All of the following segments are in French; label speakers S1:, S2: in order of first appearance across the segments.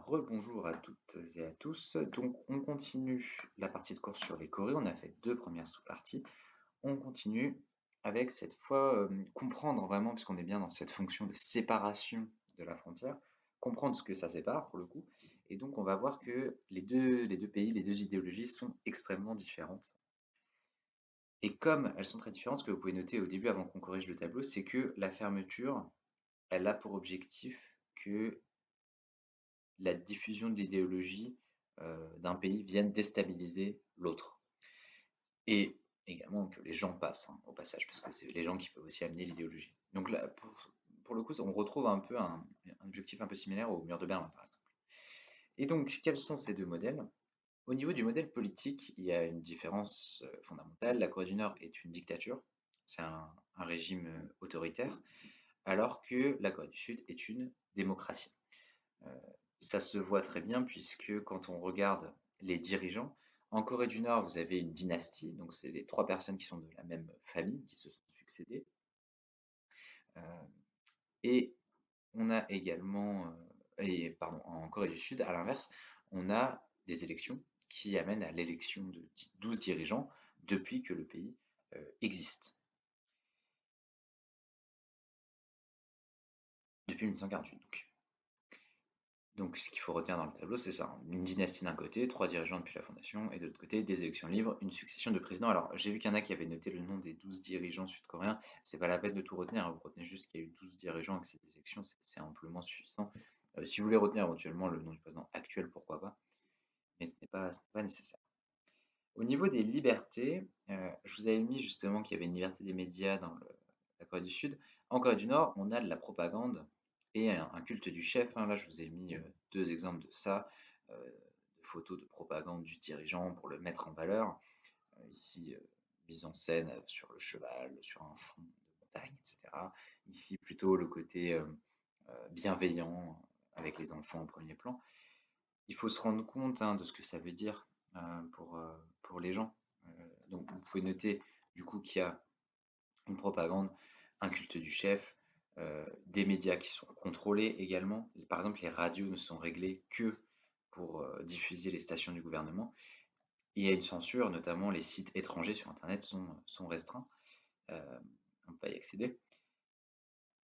S1: Rebonjour à toutes et à tous. Donc, on continue la partie de course sur les Corées. On a fait deux premières sous-parties. On continue avec cette fois comprendre vraiment, puisqu'on est bien dans cette fonction de séparation de la frontière, comprendre ce que ça sépare pour le coup. Et donc, on va voir que les deux pays, les deux idéologies sont extrêmement différentes. Et comme elles sont très différentes, ce que vous pouvez noter au début avant qu'on corrige le tableau, c'est que la fermeture, elle a pour objectif que la diffusion de l'idéologie d'un pays vienne déstabiliser l'autre. Et également que les gens passent au passage, parce que c'est les gens qui peuvent aussi amener l'idéologie. Donc là, pour le coup, on retrouve un peu un objectif un peu similaire au mur de Berlin, par exemple. Et donc, quels sont ces deux modèles? Au niveau du modèle politique, il y a une différence fondamentale. La Corée du Nord est une dictature, c'est un régime autoritaire, alors que la Corée du Sud est une démocratie. Euh, Ça se voit très bien puisque quand on regarde les dirigeants, en Corée du Nord, vous avez une dynastie, donc c'est les trois personnes qui sont de la même famille qui se sont succédées. Euh, et on a également, pardon, en Corée du Sud, à l'inverse, on a des élections qui amènent à l'élection de 12 dirigeants depuis que le pays existe, depuis 1948 donc. Donc, ce qu'il faut retenir dans le tableau, c'est ça, hein. Une dynastie d'un côté, trois dirigeants depuis la fondation, et de l'autre côté, des élections libres, une succession de présidents. Alors, j'ai vu qu'il y en a qui avaient noté le nom des 12 dirigeants sud-coréens. C'est pas la peine de tout retenir, hein. Vous retenez juste qu'il y a eu 12 dirigeants avec ces élections, c'est amplement suffisant. Si vous voulez retenir éventuellement le nom du président actuel, pourquoi pas, mais ce n'est pas nécessaire. Au niveau des libertés, je vous avais mis justement qu'il y avait une liberté des médias dans la Corée du Sud. En Corée du Nord, on a de la propagande et un culte du chef, hein. Là, je vous ai mis deux exemples de ça, de photos de propagande du dirigeant pour le mettre en valeur. Ici, mise en scène sur le cheval, sur un fond de montagne, etc. Ici, plutôt le côté bienveillant avec les enfants au premier plan. Il faut se rendre compte de ce que ça veut dire pour les gens. Donc, vous pouvez noter du coup qu'il y a une propagande, un culte du chef, des médias qui sont contrôlés également. Par exemple, les radios ne sont réglées que pour diffuser les stations du gouvernement. Il y a une censure, notamment les sites étrangers sur Internet sont restreints. On ne peut pas y accéder.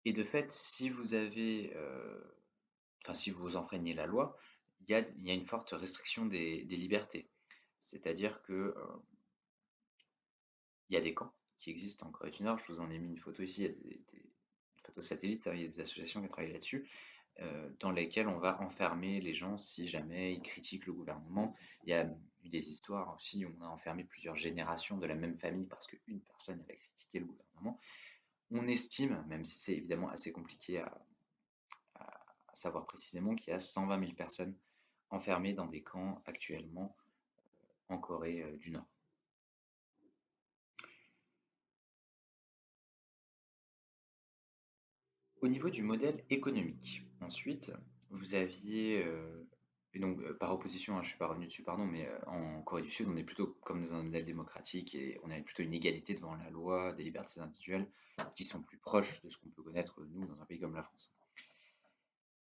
S1: Et de fait, si vous avez, enfin, si vous enfreignez la loi, il y a une forte restriction des libertés. C'est-à-dire que il y a des camps qui existent en Corée du Nord. Je vous en ai mis une photo ici. Il y a des photos satellites, hein. Il y a des associations qui travaillent là-dessus, dans lesquelles on va enfermer les gens si jamais ils critiquent le gouvernement. Il y a eu des histoires aussi où on a enfermé plusieurs générations de la même famille parce qu'une personne avait critiqué le gouvernement. On estime, même si c'est évidemment assez compliqué à savoir précisément, qu'il y a 120 000 personnes enfermées dans des camps actuellement en Corée du Nord. Au niveau du modèle économique, ensuite, vous aviez, et donc par opposition, je ne suis pas revenu dessus, pardon, mais en Corée du Sud, on est plutôt comme dans un modèle démocratique et on a plutôt une égalité devant la loi, des libertés individuelles qui sont plus proches de ce qu'on peut connaître, nous, dans un pays comme la France.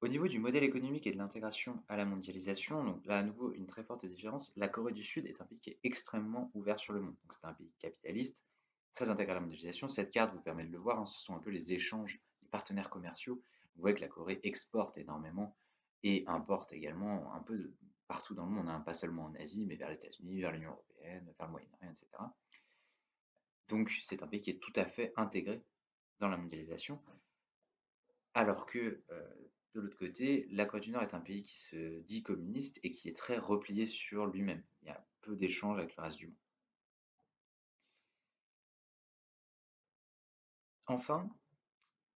S1: Au niveau du modèle économique et de l'intégration à la mondialisation, donc là à nouveau une très forte différence, la Corée du Sud est un pays qui est extrêmement ouvert sur le monde. Donc c'est un pays capitaliste, très intégré à la mondialisation. Cette carte vous permet de le voir, hein, ce sont un peu les échanges, les partenaires commerciaux. Vous voyez que la Corée exporte énormément et importe également un peu partout dans le monde, hein, pas seulement en Asie, mais vers les États-Unis, vers l'Union européenne, vers le Moyen-Orient, etc. Donc c'est un pays qui est tout à fait intégré dans la mondialisation. Alors que, de l'autre côté, la Corée du Nord est un pays qui se dit communiste et qui est très replié sur lui-même. Il y a peu d'échanges avec le reste du monde. Enfin,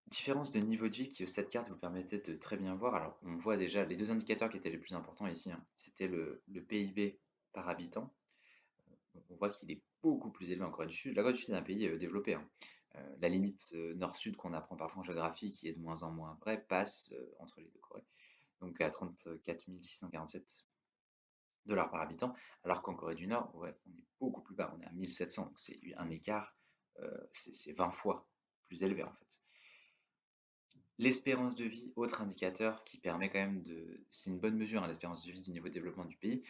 S1: différence de niveau de vie que cette carte vous permettait de très bien voir. Alors, on voit déjà les deux indicateurs qui étaient les plus importants ici, hein. C'était le PIB par habitant. On voit qu'il est beaucoup plus élevé en Corée du Sud. La Corée du Sud est un pays développé, hein. La limite nord-sud qu'on apprend parfois en géographie, qui est de moins en moins vraie, passe entre les deux Corées. Donc à 34 647 dollars par habitant, alors qu'en Corée du Nord, ouais, on est beaucoup plus bas, on est à 1700, donc c'est un écart, c'est 20 fois plus élevé en fait. L'espérance de vie, autre indicateur qui permet quand même de c'est une bonne mesure, hein, l'espérance de vie du niveau de développement du pays.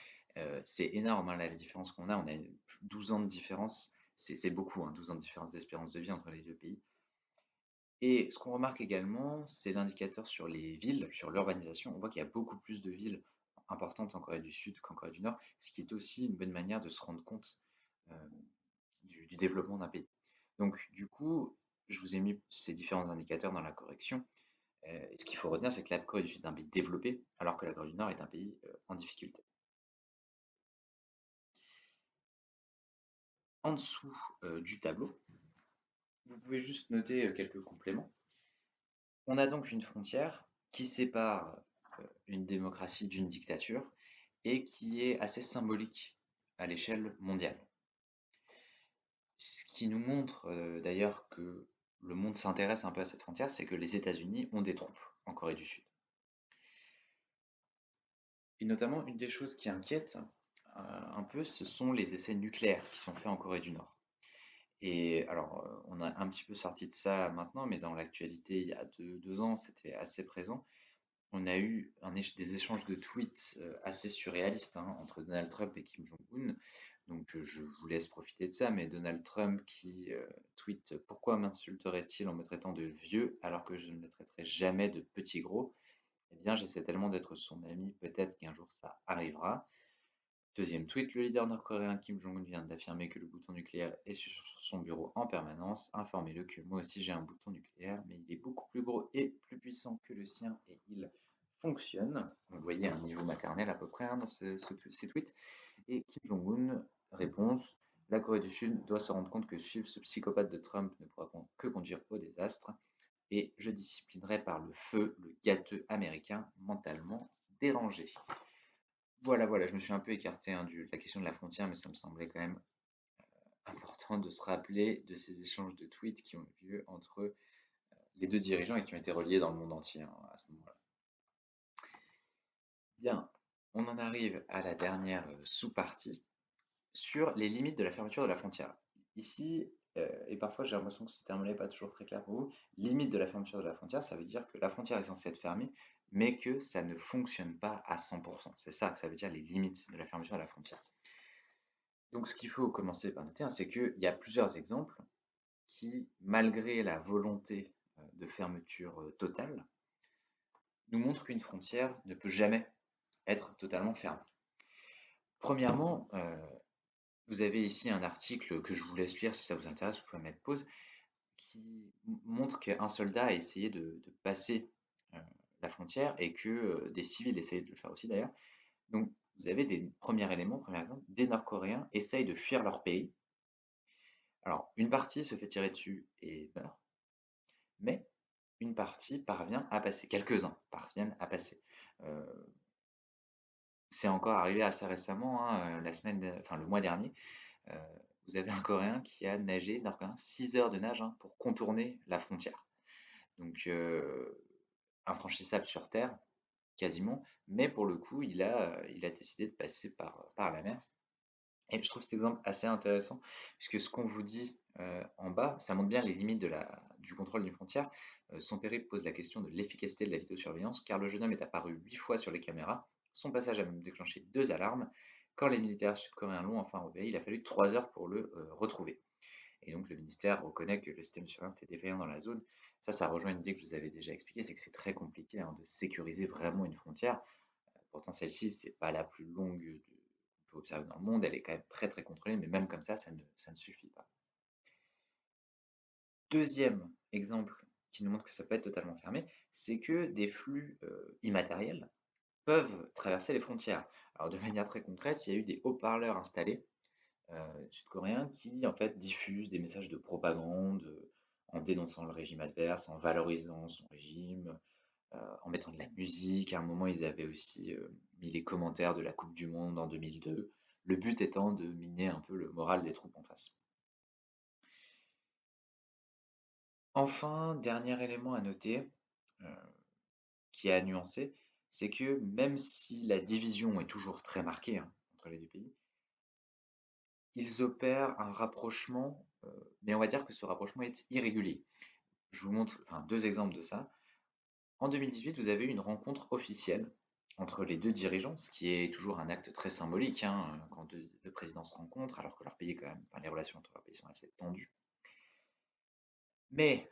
S1: C'est énorme, hein, là, les différences qu'on a. On a 12 ans de différence. C'est beaucoup, hein, 12 ans de différence d'espérance de vie entre les 2 pays. Et ce qu'on remarque également, c'est l'indicateur sur les villes, sur l'urbanisation. On voit qu'il y a beaucoup plus de villes importantes en Corée du Sud qu'en Corée du Nord, ce qui est aussi une bonne manière de se rendre compte, du développement d'un pays. Donc du coup, je vous ai mis ces différents indicateurs dans la correction. Et ce qu'il faut retenir, c'est que la Corée du Sud est un pays développé, alors que la Corée du Nord est un pays, en difficulté. En dessous, du tableau, vous pouvez juste noter, quelques compléments. On a donc une frontière qui sépare, une démocratie d'une dictature et qui est assez symbolique à l'échelle mondiale. Ce qui nous montre, d'ailleurs que le monde s'intéresse un peu à cette frontière, c'est que les États-Unis ont des troupes en Corée du Sud. Et notamment, une des choses qui inquiète, un peu, ce sont les essais nucléaires qui sont faits en Corée du Nord. Et alors, on a un petit peu sorti de ça maintenant, mais dans l'actualité, il y a 2 ans, c'était assez présent. On a eu des échanges de tweets assez surréalistes, hein, entre Donald Trump et Kim Jong-un. Donc je vous laisse profiter de ça, mais Donald Trump qui tweet: «Pourquoi m'insulterait-il en me traitant de vieux alors que je ne le traiterai jamais de petit gros? Eh bien, j'essaie tellement d'être son ami, peut-être qu'un jour ça arrivera.» Deuxième tweet: «Le leader nord-coréen Kim Jong-un vient d'affirmer que le bouton nucléaire est sur son bureau en permanence. Informez-le que moi aussi j'ai un bouton nucléaire, mais il est beaucoup plus gros et plus puissant que le sien et il fonctionne.» Vous voyez un niveau maternel à peu près, hein, dans ces tweets. Et Kim Jong-un, réponse: «La Corée du Sud doit se rendre compte que suivre ce psychopathe de Trump ne pourra que conduire au désastre et je disciplinerai par le feu le gâteux américain mentalement dérangé.» Voilà, voilà, je me suis un peu écarté, hein, de la question de la frontière, mais ça me semblait quand même important de se rappeler de ces échanges de tweets qui ont eu lieu entre les deux dirigeants et qui ont été reliés dans le monde entier, hein, à ce moment-là. Bien, on en arrive à la dernière sous-partie sur les limites de la fermeture de la frontière. Ici, et parfois j'ai l'impression que ce terme-là n'est pas toujours très clair pour vous, limite de la fermeture de la frontière, ça veut dire que la frontière est censée être fermée, mais que ça ne fonctionne pas à 100%. C'est ça que ça veut dire les limites de la fermeture de la frontière. Donc ce qu'il faut commencer par noter, hein, c'est qu'il y a plusieurs exemples qui, malgré la volonté de fermeture totale, nous montrent qu'une frontière ne peut jamais être totalement fermée. Premièrement, vous avez ici un article que je vous laisse lire si ça vous intéresse, vous pouvez mettre pause, qui montre qu'un soldat a essayé de passer la frontière et que des civils essayaient de le faire aussi d'ailleurs. Donc vous avez des premiers éléments, premier exemple, des Nord-Coréens essayent de fuir leur pays. Alors, une partie se fait tirer dessus et meurt, mais une partie parvient à passer. Quelques-uns parviennent à passer. Euh, c'est encore arrivé assez récemment, hein, enfin, le mois dernier. euh, Vous avez un Coréen qui a nagé, Nord-Coréen, 6 heures de nage, hein, pour contourner la frontière. Donc, infranchissable sur terre, quasiment, mais pour le coup, il a décidé de passer par la mer. Et je trouve cet exemple assez intéressant, puisque ce qu'on vous dit en bas, ça montre bien les limites du contrôle d'une frontière. Son périple pose la question de l'efficacité de la vidéosurveillance, car le jeune homme est apparu 8 fois sur les caméras. Son passage a même déclenché 2 alarmes. Quand les militaires sud-coréens l'ont enfin repéré, il a fallu 3 heures pour le retrouver. Et donc le ministère reconnaît que le système de surveillance était défaillant dans la zone. Ça rejoint une idée que je vous avais déjà expliquée, c'est que c'est très compliqué, hein, de sécuriser vraiment une frontière. Pourtant, celle-ci, c'est pas la plus longue qu'on peut observer dans le monde. Elle est quand même très très contrôlée, mais même comme ça ne suffit pas. Deuxième exemple qui nous montre que ça peut être totalement fermé, c'est que des flux immatériels peuvent traverser les frontières. Alors de manière très concrète, il y a eu des haut-parleurs installés sud-coréens qui en fait diffusent des messages de propagande en dénonçant le régime adverse, en valorisant son régime, en mettant de la musique. À un moment, ils avaient aussi mis les commentaires de la Coupe du Monde en 2002. Le but étant de miner un peu le moral des troupes en face. Enfin, dernier élément à noter, euh, qui est à nuancer, c'est que même si la division est toujours très marquée, hein, entre les deux pays, ils opèrent un rapprochement, mais on va dire que ce rapprochement est irrégulier. Je vous montre enfin, deux exemples de ça. En 2018, vous avez eu une rencontre officielle entre les 2 dirigeants, ce qui est toujours un acte très symbolique, hein, quand deux présidents se rencontrent, alors que leur pays est quand même enfin les relations entre leurs pays sont assez tendues. Mais,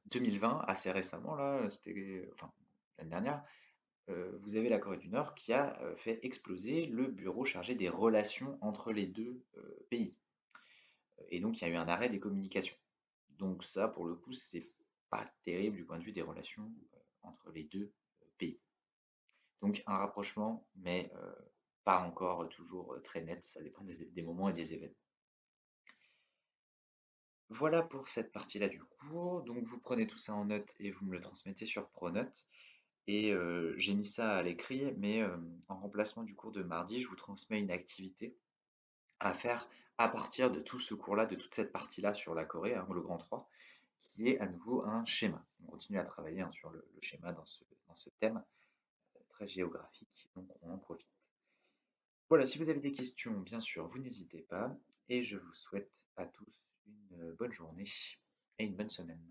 S1: 2020, assez récemment là, c'était enfin l'année dernière, vous avez la Corée du Nord qui a, fait exploser le bureau chargé des relations entre les 2 pays. Et donc il y a eu un arrêt des communications. Donc ça, pour le coup, c'est pas terrible du point de vue des relations, entre les 2 pays. Donc un rapprochement, mais pas encore toujours, très net, ça dépend des moments et des événements. Voilà pour cette partie-là du cours, donc vous prenez tout ça en note et vous me le transmettez sur Pronote et j'ai mis ça à l'écrit, mais en remplacement du cours de mardi, je vous transmets une activité à faire à partir de tout ce cours-là, de toute cette partie-là sur la Corée, hein, le grand 3, qui est à nouveau un schéma. On continue à travailler, hein, sur le schéma dans ce thème, très géographique, donc on en profite. Voilà, si vous avez des questions, bien sûr, vous n'hésitez pas et je vous souhaite à tous une bonne journée et une bonne semaine.